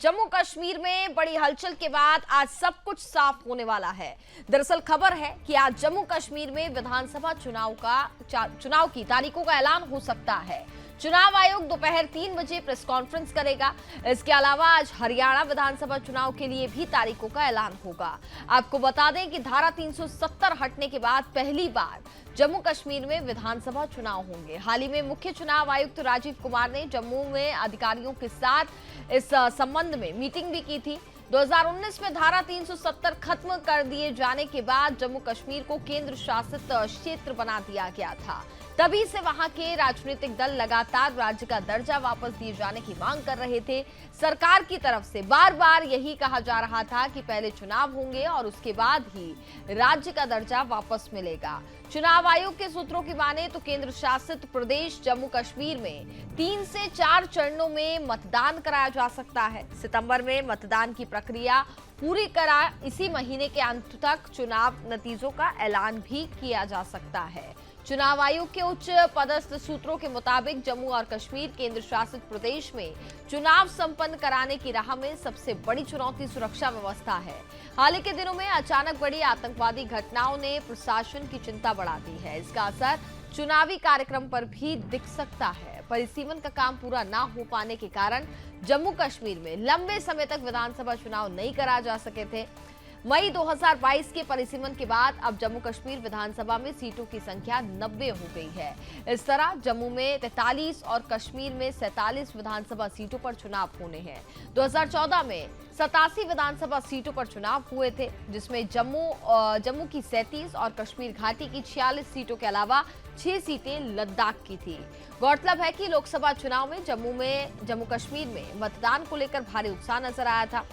जम्मू कश्मीर में बड़ी हलचल के बाद आज सब कुछ साफ होने वाला है। दरअसल खबर है कि आज जम्मू कश्मीर में विधानसभा चुनाव की तारीखों का ऐलान हो सकता है। चुनाव आयोग दोपहर 3 बजे प्रेस कॉन्फ्रेंस करेगा। इसके अलावा आज हरियाणा विधानसभा चुनाव के लिए भी तारीखों का ऐलान होगा। आपको बता दें कि धारा 370 हटने के बाद पहली बार जम्मू कश्मीर में विधानसभा चुनाव होंगे। हाल ही में मुख्य चुनाव आयुक्त राजीव कुमार ने जम्मू में अधिकारियों के साथ इस संबंध में मीटिंग भी की थी। 2019 में धारा 370 खत्म कर दिए जाने के बाद जम्मू कश्मीर को केंद्र शासित क्षेत्र बना दिया गया था। तभी से वहां के राजनीतिक दल लगातार राज्य का दर्जा वापस दिए जाने की मांग कर रहे थे। सरकार की तरफ से बार बार यही कहा जा रहा था कि पहले चुनाव होंगे और उसके बाद ही राज्य का दर्जा वापस मिलेगा। चुनाव आयोग के सूत्रों की माने तो केंद्र शासित प्रदेश जम्मू कश्मीर में 3 से 4 चरणों में मतदान कराया जा सकता है। सितंबर में मतदान की प्रक्रिया पूरी करा इसी महीने के अंत तक चुनाव नतीजों का ऐलान भी किया जा सकता है। चुनाव आयोग के उच्च पदस्थ सूत्रों के मुताबिक जम्मू और कश्मीर केंद्र शासित प्रदेश में चुनाव संपन्न कराने की राह में सबसे बड़ी चुनौती सुरक्षा व्यवस्था है। हाल ही के दिनों में अचानक बड़ी आतंकवादी घटनाओं ने प्रशासन की चिंता बढ़ा दी है। इसका असर चुनावी कार्यक्रम पर भी दिख सकता है। परिसीमन का काम पूरा न हो पाने के कारण जम्मू कश्मीर में लंबे समय तक विधानसभा चुनाव नहीं करा जा सके थे। मई 2022 के परिसीमन के बाद अब जम्मू कश्मीर विधानसभा में सीटों की संख्या 90 हो गई है। इस तरह जम्मू में 43 और कश्मीर में 47 विधानसभा सीटों पर चुनाव होने हैं। 2014 में 87 विधानसभा सीटों पर चुनाव हुए थे, जिसमें जम्मू की 37 और कश्मीर घाटी की 46 सीटों के अलावा 6 सीटें लद्दाख की थी। गौरतलब है कि लोकसभा चुनाव में जम्मू कश्मीर में मतदान को लेकर भारी उत्साह नजर आया था।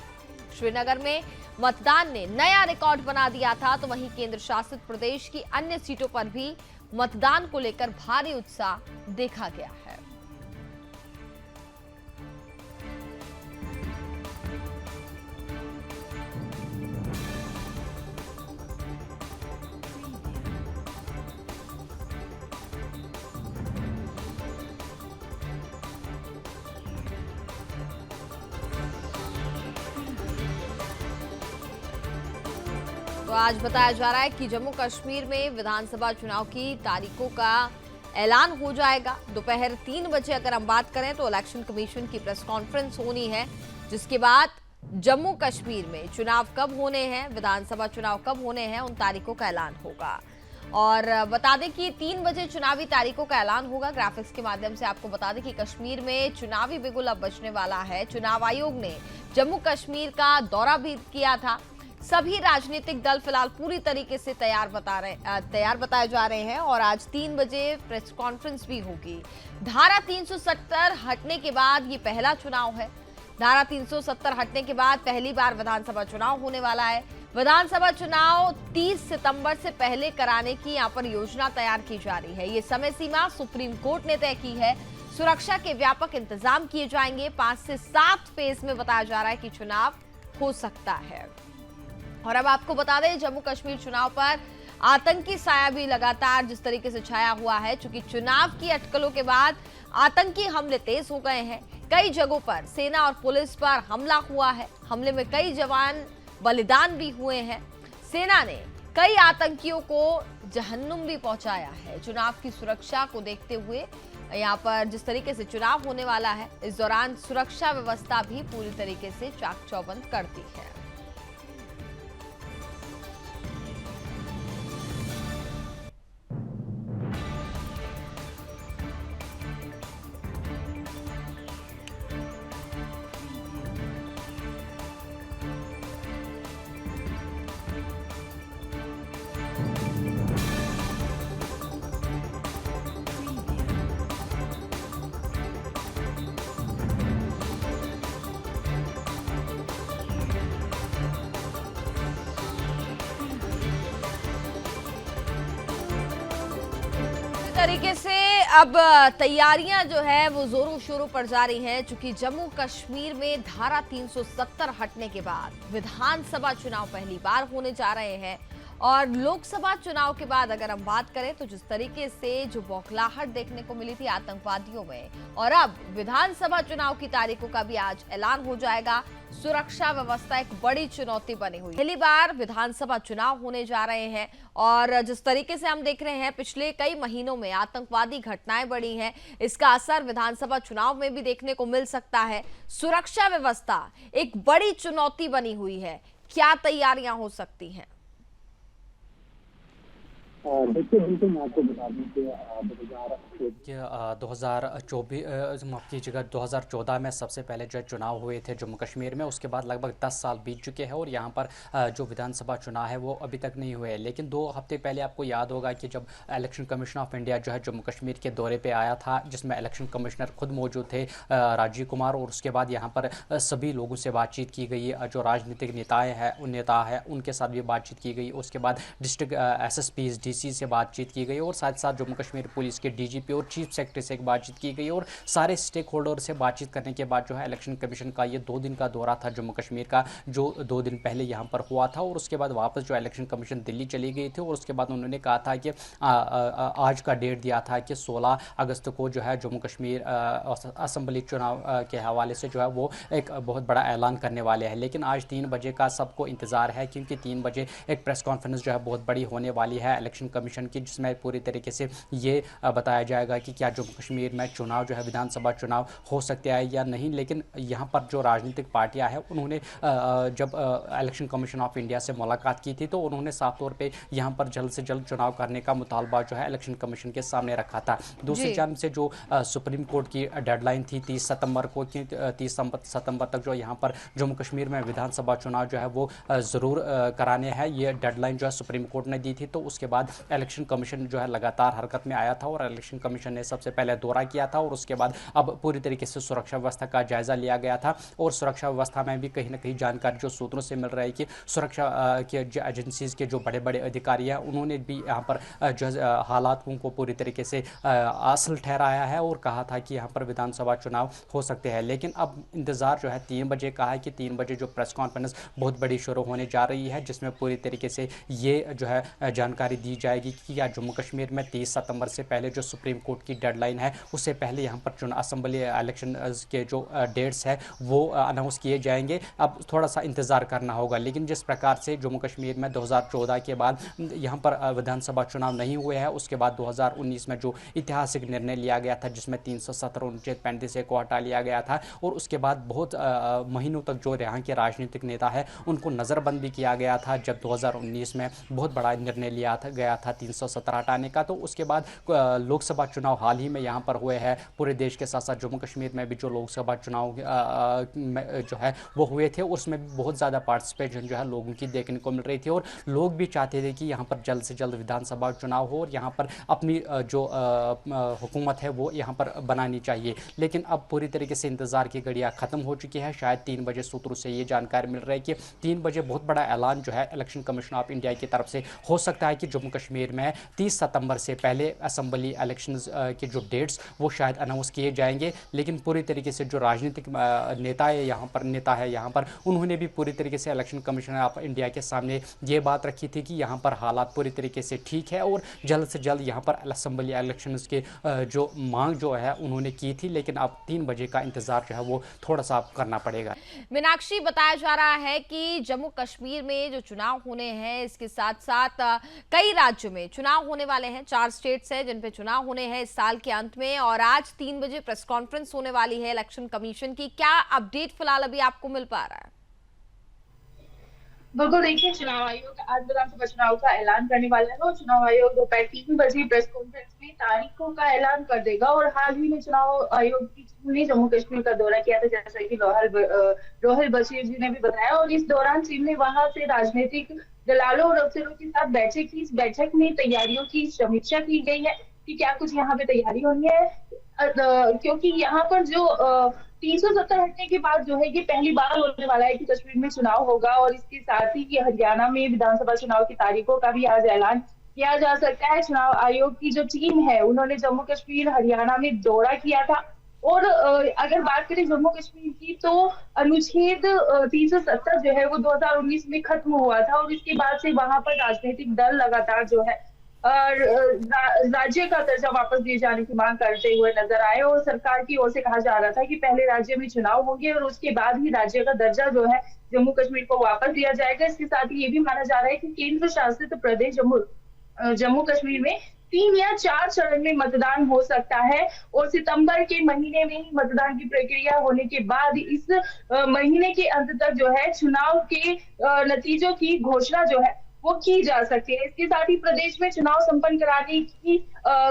श्रीनगर में मतदान ने नया रिकॉर्ड बना दिया था, तो वहीं केंद्र शासित प्रदेश की अन्य सीटों पर भी मतदान को लेकर भारी उत्साह देखा गया है। तो आज बताया जा रहा है कि जम्मू कश्मीर में विधानसभा चुनाव की तारीखों का ऐलान हो जाएगा। दोपहर 3 बजे अगर हम बात करें तो इलेक्शन कमीशन की प्रेस कॉन्फ्रेंस होनी है, जिसके बाद जम्मू कश्मीर में चुनाव कब होने हैं, विधानसभा चुनाव कब होने हैं, उन तारीखों का ऐलान होगा। और बता दें कि 3 बजे चुनावी तारीखों का ऐलान होगा। ग्राफिक्स के माध्यम से आपको बता दें कि कश्मीर में चुनावी बिगुल अब बजने वाला है। चुनाव आयोग ने जम्मू कश्मीर का दौरा भी किया था। सभी राजनीतिक दल फिलहाल पूरी तरीके से तैयार बताए जा रहे हैं और आज 3 बजे प्रेस कॉन्फ्रेंस भी होगी। धारा 370 हटने के बाद ये पहला चुनाव है। धारा 370 हटने के बाद पहली बार विधानसभा चुनाव होने वाला है। विधानसभा चुनाव 30 सितंबर से पहले कराने की यहाँ पर योजना तैयार की जा रही है। ये समय सीमा सुप्रीम कोर्ट ने तय की है। सुरक्षा के व्यापक इंतजाम किए जाएंगे। 5 से 7 फेज में बताया जा रहा है कि चुनाव हो सकता है। और अब आपको बता दें, जम्मू कश्मीर चुनाव पर आतंकी साया भी लगातार जिस तरीके से छाया हुआ है, क्योंकि चुनाव की अटकलों के बाद आतंकी हमले तेज हो गए हैं। कई जगहों पर सेना और पुलिस पर हमला हुआ है। हमले में कई जवान बलिदान भी हुए हैं। सेना ने कई आतंकियों को जहन्नुम भी पहुंचाया है। चुनाव की सुरक्षा को देखते हुए यहाँ पर जिस तरीके से चुनाव होने वाला है, इस दौरान सुरक्षा व्यवस्था भी पूरी तरीके से चाक चौबंद करती है। तरीके से अब तैयारियां जो है वो जोरों शोरों पर जारी हैं, चूंकि जम्मू कश्मीर में धारा 370 हटने के बाद विधानसभा चुनाव पहली बार होने जा रहे हैं और लोकसभा चुनाव के बाद अगर हम बात करें तो जिस तरीके से जो बौखलाहट देखने को मिली थी आतंकवादियों में, और अब विधानसभा चुनाव की तारीखों का भी आज ऐलान हो जाएगा। सुरक्षा व्यवस्था एक बड़ी चुनौती बनी हुई। पहली बार विधानसभा चुनाव होने जा रहे हैं और जिस तरीके से हम देख रहे हैं पिछले कई महीनों में आतंकवादी घटनाएं बढ़ी हैं, इसका असर विधानसभा चुनाव में भी देखने को मिल सकता है। सुरक्षा व्यवस्था एक बड़ी चुनौती बनी हुई है, क्या तैयारियां हो सकती हैं? देखिए, बिल्कुल मैं आपको बता दूं कि 2024 माफ कीजिएगा 2014 में सबसे पहले जो चुनाव हुए थे जम्मू कश्मीर में, उसके बाद लगभग 10 साल बीत चुके हैं और यहाँ पर जो विधानसभा चुनाव है वो अभी तक नहीं हुए हैं। लेकिन 2 हफ्ते पहले आपको याद होगा कि जब इलेक्शन कमीशन ऑफ इंडिया जो है जम्मू कश्मीर के दौरे पे आया था, जिसमें इलेक्शन कमिश्नर खुद मौजूद थे राजीव कुमार, और उसके बाद यहाँ पर सभी लोगों से बातचीत की गई, जो राजनीतिक नेता है उनके साथ भी बातचीत की गई। उसके बाद डिस्ट्रिक्ट SSPs DC से बातचीत की गई और साथ साथ जम्मू कश्मीर पुलिस के DGP और चीफ सेक्रेटरी से एक बातचीत की गई और सारे स्टेक होल्डर से बातचीत करने के बाद जो है इलेक्शन कमीशन का ये 2 दिन का दौरा था जम्मू कश्मीर का, जो 2 दिन पहले यहाँ पर हुआ था। और उसके बाद वापस जो इलेक्शन कमीशन दिल्ली चली गई थी और उसके बाद उन्होंने कहा था कि आज का डेट दिया था कि 16 अगस्त को जो है जम्मू कश्मीर असेंबली चुनाव के हवाले से जो है वो एक बहुत बड़ा ऐलान करने वाले हैं। लेकिन आज 3 बजे का सबको इंतज़ार है, क्योंकि 3 बजे एक प्रेस कॉन्फ्रेंस जो है बहुत बड़ी होने वाली है इलेक्शन कमीशन की, जिसमें पूरी तरीके से ये बताया जाएगा कि क्या जम्मू कश्मीर में चुनाव जो है विधानसभा चुनाव हो सकते हैं या नहीं। लेकिन यहाँ पर जो राजनीतिक पार्टियां हैं उन्होंने जब इलेक्शन कमीशन ऑफ इंडिया से मुलाकात की थी तो उन्होंने साफ तौर पे यहाँ पर जल्द से जल्द चुनाव करने का मुतालबा जो है इलेक्शन कमीशन के सामने रखा था। दूसरी जानब से जो सुप्रीम कोर्ट की डेडलाइन थी 30 सितंबर को, 30 सितंबर तक जो यहाँ पर जम्मू कश्मीर में विधानसभा चुनाव जो है वो ज़रूर कराने हैं, ये डेडलाइन जो है सुप्रीम कोर्ट ने दी थी। तो उसके बाद इलेक्शन कमीशन जो है लगातार हरकत में आया था और इलेक्शन कमीशन ने सबसे पहले दौरा किया था और उसके बाद अब पूरी तरीके से सुरक्षा व्यवस्था का जायजा लिया गया था। और सुरक्षा व्यवस्था में भी कहीं ना कहीं जानकारी जो सूत्रों से मिल रही है कि सुरक्षा के जो एजेंसीज के जो बड़े बड़े अधिकारी हैं उन्होंने भी यहाँ पर जो हालात को पूरी तरीके से असल ठहराया है और कहा था कि यहाँ पर विधानसभा चुनाव हो सकते हैं। लेकिन अब इंतज़ार जो है 3 बजे का है कि 3 बजे जो प्रेस कॉन्फ्रेंस बहुत बड़ी शुरू होने जा रही है, जिसमें पूरी तरीके से ये जो है जानकारी दी जाएगी कि या जम्मू कश्मीर में 30 सितंबर से पहले जो सुप्रीम कोर्ट की डेडलाइन है उससे पहले यहाँ पर चुनाव असेंबली इलेक्शन के जो डेट्स है वो अनाउंस किए जाएंगे। अब थोड़ा सा इंतज़ार करना होगा। लेकिन जिस प्रकार से जम्मू कश्मीर में 2014 के बाद यहाँ पर विधानसभा चुनाव नहीं हुए हैं, उसके बाद 2019 में जो ऐतिहासिक निर्णय लिया गया था जिसमें 317 अनुच्छेद 35 को हटा लिया गया था और उसके बाद बहुत महीनों तक जो यहाँ के राजनीतिक नेता है उनको नज़रबंद भी किया गया था। जब 2019 में बहुत बड़ा निर्णय लिया गया था 317 हटाने का, तो उसके बाद लोकसभा चुनाव हाल ही में यहाँ पर हुए हैं पूरे देश के साथ साथ जम्मू कश्मीर में भी जो लोकसभा चुनाव जो है वो हुए थे, उसमें भी बहुत ज़्यादा पार्टिसिपेशन जो है लोगों की देखने को मिल रही थी और लोग भी चाहते थे कि यहाँ पर जल्द से जल्द विधानसभा चुनाव हो और यहाँ पर अपनी जो हुकूमत है वो यहाँ पर बनानी चाहिए। लेकिन अब पूरी तरीके से इंतज़ार की घड़ियाँ ख़त्म हो चुकी है। शायद 3 बजे सूत्रों से ये जानकारी मिल रही है कि 3 बजे बहुत बड़ा ऐलान जो है इलेक्शन कमीशन ऑफ इंडिया की तरफ से हो सकता है कि जम्मू कश्मीर में 30 सितंबर से पहले असेंबली इलेक्शंस के जो डेट्स वो शायद अनाउंस किए जाएंगे। लेकिन पूरी तरीके से जो राजनीतिक नेता है यहाँ पर उन्होंने भी पूरी तरीके से इलेक्शन कमीशन ऑफ इंडिया के सामने ये बात रखी थी कि यहाँ पर हालात पूरी तरीके से ठीक है और जल्द से जल्द यहाँ पर असेंबली इलेक्शंस के जो मांग जो है उन्होंने की थी। लेकिन अब 3 बजे का इंतजार जो है वो थोड़ा सा करना पड़ेगा। मीनाक्षी, बताया जा रहा है कि जम्मू कश्मीर में जो चुनाव होने हैं इसके साथ साथ कई राज्यों में चुनाव होने वाले हैं। 4 स्टेट्स हैं जिन पे चुनाव होने हैं इस साल के अंत में और आज 3 बजे प्रेस कॉन्फ्रेंस होने वाली है इलेक्शन कमीशन की। क्या अपडेट फिलहाल अभी आपको मिल पा रहा है? बिल्कुल, देखिए, चुनाव आयोग आज विधानसभा चुनाव का ऐलान करने वाला है और चुनाव आयोग दोपहर 3 बजे प्रेस कॉन्फ्रेंस में तारीखों का ऐलान कर देगा। और हाल ही में चुनाव आयोग की टीम ने जम्मू कश्मीर का दौरा किया था, जैसा कि रोहिल बशीर जी ने भी बताया। और इस दौरान टीम ने वहां से राजनीतिक दलालों और अफसरों के साथ बैठक की। इस बैठक में तैयारियों की समीक्षा की गई है कि क्या कुछ यहाँ पे तैयारी होनी है, क्योंकि यहाँ पर जो 370 हटने के बाद जो है ये पहली बार होने वाला है कि कश्मीर में चुनाव होगा। और इसके साथ ही ये हरियाणा में विधानसभा चुनाव की तारीखों का भी आज ऐलान किया जा सकता है। चुनाव आयोग की जो टीम है उन्होंने जम्मू कश्मीर हरियाणा में दौरा किया था और अगर बात करें जम्मू कश्मीर की, तो अनुच्छेद 370 जो है वो 2019 में खत्म हुआ था, और इसके बाद से वहां पर राजनीतिक दल लगातार जो है राज्य का दर्जा वापस दिए जाने की मांग करते हुए नजर आए। और सरकार की ओर से कहा जा रहा था कि पहले राज्य में चुनाव होंगे और उसके बाद ही राज्य का दर्जा जो है जम्मू कश्मीर को वापस दिया जाएगा। इसके साथ ही ये भी माना जा रहा है कि केंद्र शासित प्रदेश जम्मू कश्मीर में 3 या 4 चरण में मतदान हो सकता है, और सितंबर के महीने में ही मतदान की प्रक्रिया होने के बाद इस महीने के अंत तक जो है चुनाव के नतीजों की घोषणा जो है वो की जा सकती है। इसके साथ ही प्रदेश में चुनाव संपन्न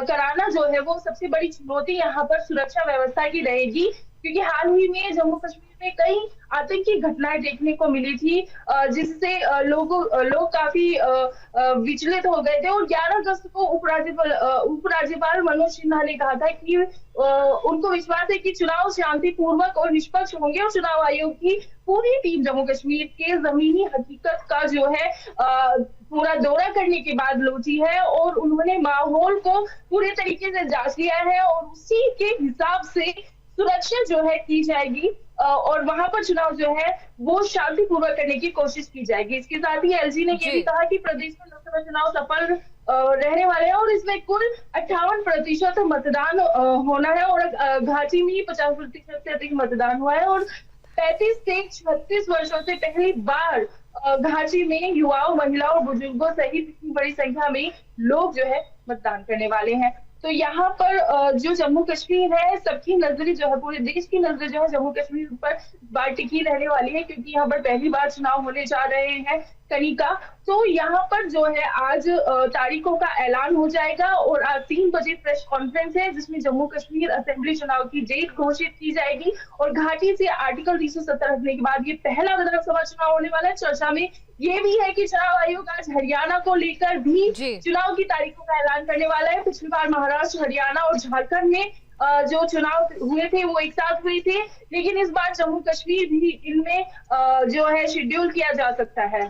कराना जो है वो सबसे बड़ी चुनौती यहाँ पर सुरक्षा व्यवस्था की रहेगी, क्योंकि हाल ही में जम्मू कश्मीर में कई आतंकी घटनाएं देखने को मिली थी, जिससे लोग काफी विचलित हो गए थे। और 11 अगस्त को उपराज्यपाल मनोज सिन्हा ने कहा था कि उनको विश्वास है कि चुनाव शांतिपूर्वक और निष्पक्ष होंगे, और चुनाव आयोग की पूरी टीम जम्मू कश्मीर के जमीनी हकीकत का जो है पूरा दौरा करने के बाद लौटी है, और उन्होंने माहौल को पूरे तरीके से जांच लिया है, और उसी के हिसाब से सुरक्षा जो है की जाएगी, और वहां पर चुनाव जो है वो शांतिपूर्वक करने की कोशिश की जाएगी। इसके साथ ही एलजी ने ये भी कहा कि प्रदेश में लोकसभा चुनाव सफल रहने वाले हैं, और इसमें कुल 58% मतदान होना है, और घाटी में 50% से अधिक मतदान हुआ है, और 35 से 36 वर्षों से पहली बार घाटी में युवाओं, महिलाओं और बुजुर्गों सहित इतनी बड़ी संख्या में लोग जो है मतदान करने वाले हैं। तो यहाँ पर जो जम्मू कश्मीर है, सबकी नजरें जो है, पूरे देश की नजरें जो है जम्मू कश्मीर पर बार टिकी रहने वाली है, क्योंकि यहाँ पर पहली बार चुनाव होने जा रहे हैं कनिका। तो यहाँ पर जो है आज तारीखों का ऐलान हो जाएगा, और आज 3 बजे प्रेस कॉन्फ्रेंस है, जिसमें जम्मू कश्मीर असेंबली चुनाव की डेट घोषित की जाएगी, और घाटी से आर्टिकल 370 हटने के बाद ये पहला विधानसभा चुनाव होने वाला है। चर्चा में ये भी है कि चुनाव आयोग आज हरियाणा को लेकर भी चुनाव की तारीखों का ऐलान करने वाला है। पिछली बार महाराष्ट्र, हरियाणा और झारखंड में जो चुनाव हुए थे वो एक साथ हुए थे, लेकिन इस बार जम्मू कश्मीर भी इनमें जो है शेड्यूल किया जा सकता है।